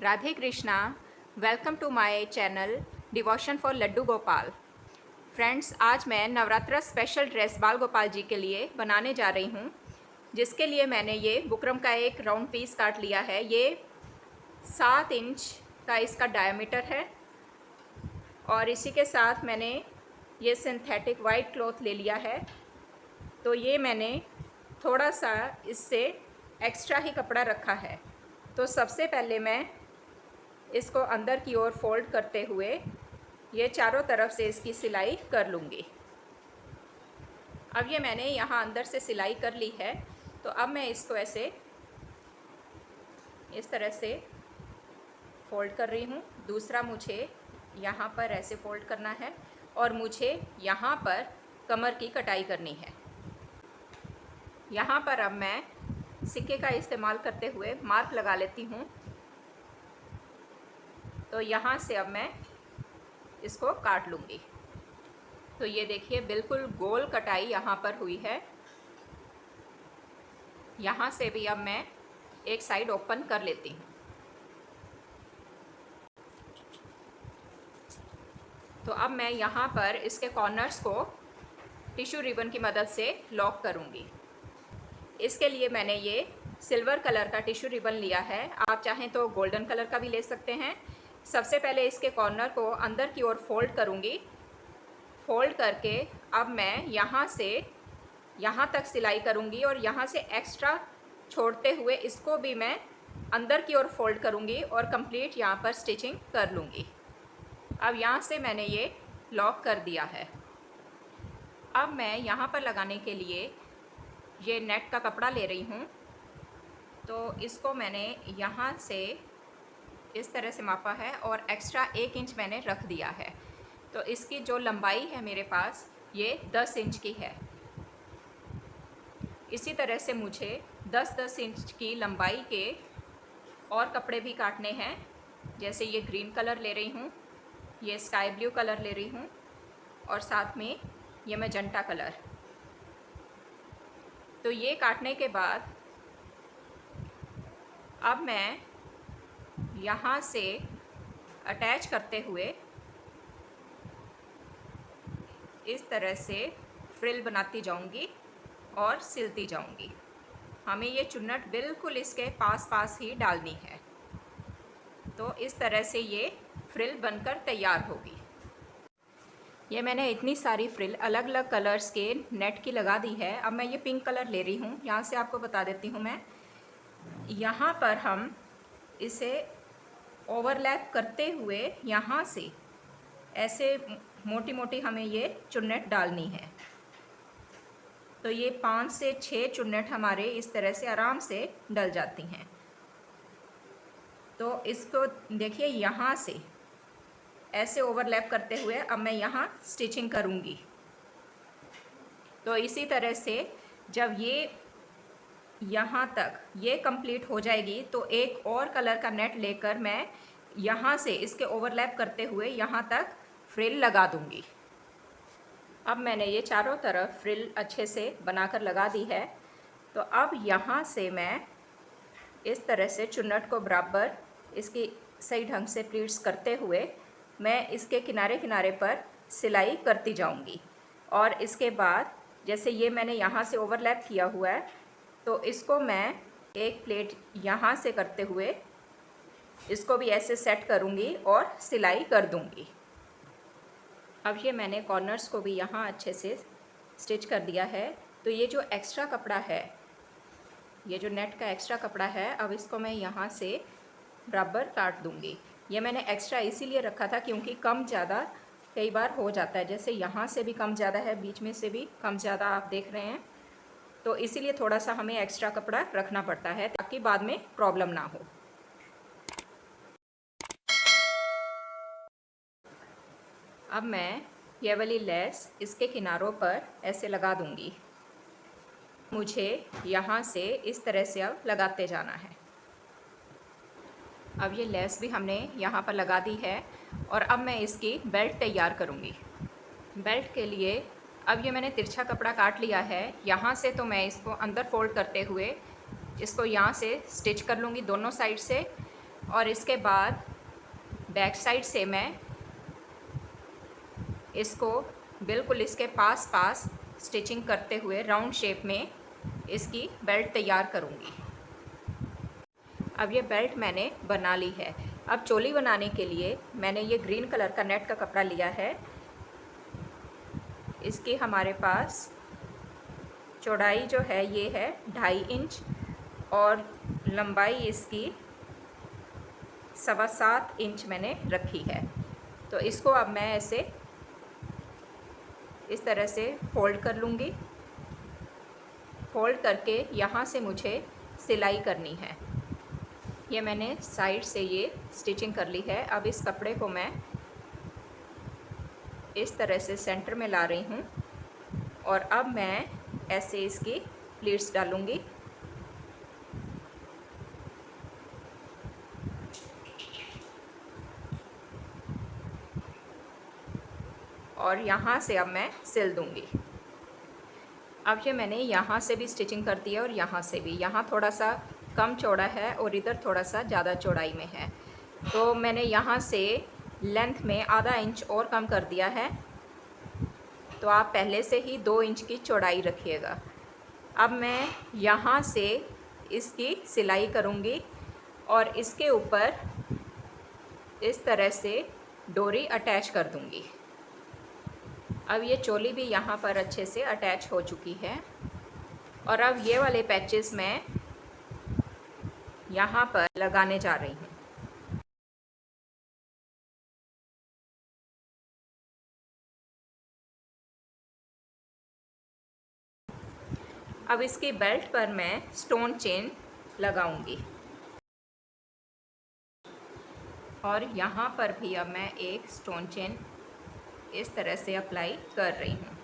Radhe Krishna. Welcome to my channel devotion for Laddu Gopal. Friends, आज मैं Navratra special dress बाल गोपाल जी के लिए बनाने जा रही हूँ, जिसके लिए मैंने ये बुकरम का एक राउंड पीस काट लिया है। ये 7 इंच का इसका डायमीटर है और इसी के साथ मैंने ये सिंथेटिक वाइट क्लॉथ ले लिया है। तो ये मैंने थोड़ा सा इससे एक्स्ट्रा ही कपड़ा रखा है। तो सबसे पहले मैं इसको अंदर की ओर फोल्ड करते हुए ये चारों तरफ से इसकी सिलाई कर लूँगी। अब ये मैंने यहाँ अंदर से सिलाई कर ली है। तो अब मैं इसको ऐसे इस तरह से फोल्ड कर रही हूँ। दूसरा मुझे यहाँ पर ऐसे फोल्ड करना है और मुझे यहाँ पर कमर की कटाई करनी है। यहाँ पर अब मैं सिक्के का इस्तेमाल करते हुए मार्क लगा लेती हूँ। तो यहाँ से अब मैं इसको काट लूँगी। तो ये देखिए, बिल्कुल गोल कटाई यहाँ पर हुई है। यहाँ से भी अब मैं एक साइड ओपन कर लेती हूँ। तो अब मैं यहाँ पर इसके कॉर्नर्स को टिश्यू रिबन की मदद से लॉक करूँगी। इसके लिए मैंने ये सिल्वर कलर का टिश्यू रिबन लिया है। आप चाहें तो गोल्डन कलर का भी ले सकते हैं। सबसे पहले इसके कॉर्नर को अंदर की ओर फोल्ड करूँगी। फोल्ड करके अब मैं यहाँ से यहाँ तक सिलाई करूँगी और यहाँ से एक्स्ट्रा छोड़ते हुए इसको भी मैं अंदर की ओर फोल्ड करूँगी और कंप्लीट यहाँ पर स्टिचिंग कर लूँगी। अब यहाँ से मैंने ये लॉक कर दिया है। अब मैं यहाँ पर लगाने के लिए ये नेट का कपड़ा ले रही हूँ। तो इसको मैंने यहाँ से इस तरह से मापा है और एक्स्ट्रा 1 इंच मैंने रख दिया है। तो इसकी जो लंबाई है मेरे पास ये 10 इंच की है। इसी तरह से मुझे 10-10 इंच की लंबाई के और कपड़े भी काटने हैं। जैसे ये ग्रीन कलर ले रही हूँ, ये स्काई ब्लू कलर ले रही हूँ और साथ में ये मैजेंटा कलर। तो ये काटने के बाद अब मैं यहाँ से अटैच करते हुए इस तरह से फ्रिल बनाती जाऊँगी और सिलती जाऊँगी। हमें ये चुन्नट बिल्कुल इसके पास ही डालनी है। तो इस तरह से ये फ्रिल बनकर तैयार होगी। ये मैंने इतनी सारी फ्रिल अलग अलग कलर्स के नेट की लगा दी है। अब मैं ये पिंक कलर ले रही हूँ। यहाँ से आपको बता देती हूँ मैं, यहाँ पर हम इसे ओवरलैप करते हुए यहाँ से ऐसे मोटी मोटी हमें ये चुन्नट डालनी है। तो ये 5 से 6 चुन्नट हमारे इस तरह से आराम से डल जाती हैं। तो इसको देखिए, यहाँ से ऐसे ओवरलैप करते हुए अब मैं यहाँ स्टिचिंग करूँगी। तो इसी तरह से जब ये यहाँ तक ये कंप्लीट हो जाएगी तो एक और कलर का नेट लेकर मैं यहाँ से इसके ओवरलैप करते हुए यहाँ तक फ्रिल लगा दूँगी। अब मैंने ये चारों तरफ फ्रिल अच्छे से बनाकर लगा दी है। तो अब यहाँ से मैं इस तरह से चुन्नट को बराबर इसकी सही ढंग से प्लीट्स करते हुए मैं इसके किनारे किनारे पर सिलाई करती जाऊँगी। और इसके बाद जैसे ये मैंने यहाँ से ओवरलैप किया हुआ है, तो इसको मैं एक प्लेट यहाँ से करते हुए इसको भी ऐसे सेट करूँगी और सिलाई कर दूँगी। अब ये मैंने कॉर्नर्स को भी यहाँ अच्छे से स्टिच कर दिया है। तो ये जो एक्स्ट्रा कपड़ा है, ये जो नेट का एक्स्ट्रा कपड़ा है, अब इसको मैं यहाँ से बराबर काट दूँगी। ये मैंने एक्स्ट्रा इसीलिए रखा था क्योंकि कम ज़्यादा कई बार हो जाता है। जैसे यहाँ से भी कम ज़्यादा है, बीच में से भी कम ज़्यादा आप देख रहे हैं। तो इसीलिए थोड़ा सा हमें एक्स्ट्रा कपड़ा रखना पड़ता है ताकि बाद में प्रॉब्लम ना हो। अब मैं ये वाली लेस इसके किनारों पर ऐसे लगा दूँगी। मुझे यहाँ से इस तरह से अब लगाते जाना है। अब ये लेस भी हमने यहाँ पर लगा दी है और अब मैं इसकी बेल्ट तैयार करूँगी। बेल्ट के लिए अब ये मैंने तिरछा कपड़ा काट लिया है। यहाँ से तो मैं इसको अंदर फोल्ड करते हुए इसको यहाँ से स्टिच कर लूँगी दोनों साइड से। और इसके बाद बैक साइड से मैं इसको बिल्कुल इसके पास पास स्टिचिंग करते हुए राउंड शेप में इसकी बेल्ट तैयार करूँगी। अब ये बेल्ट मैंने बना ली है। अब चोली बनाने के लिए मैंने ये ग्रीन कलर का नेट का कपड़ा लिया है। इसकी हमारे पास चौड़ाई जो है ये है 2.5 इंच और लंबाई इसकी 7.25 इंच मैंने रखी है। तो इसको अब मैं ऐसे इस तरह से फोल्ड कर लूँगी। फोल्ड करके यहाँ से मुझे सिलाई करनी है। ये मैंने साइड से ये स्टिचिंग कर ली है। अब इस कपड़े को मैं इस तरह से सेंटर में ला रही हूँ और अब मैं ऐसे इसकी प्लीट्स डालूँगी। और यहाँ से अब मैं सिल दूँगी। अब ये मैंने यहाँ से भी स्टिचिंग कर दी है और यहाँ से भी। यहाँ थोड़ा सा कम चौड़ा है और इधर थोड़ा सा ज़्यादा चौड़ाई में है, तो मैंने यहाँ से लेंथ में आधा इंच और कम कर दिया है। तो आप पहले से ही 2 इंच की चौड़ाई रखिएगा। अब मैं यहाँ से इसकी सिलाई करूँगी और इसके ऊपर इस तरह से डोरी अटैच कर दूँगी। अब ये चोली भी यहाँ पर अच्छे से अटैच हो चुकी है और अब ये वाले पैचेस मैं यहाँ पर लगाने जा रही हूँ। अब इसकी बेल्ट पर मैं स्टोन चेन लगाऊंगी और यहाँ पर भी अब मैं एक स्टोन चेन इस तरह से अप्लाई कर रही हूँ।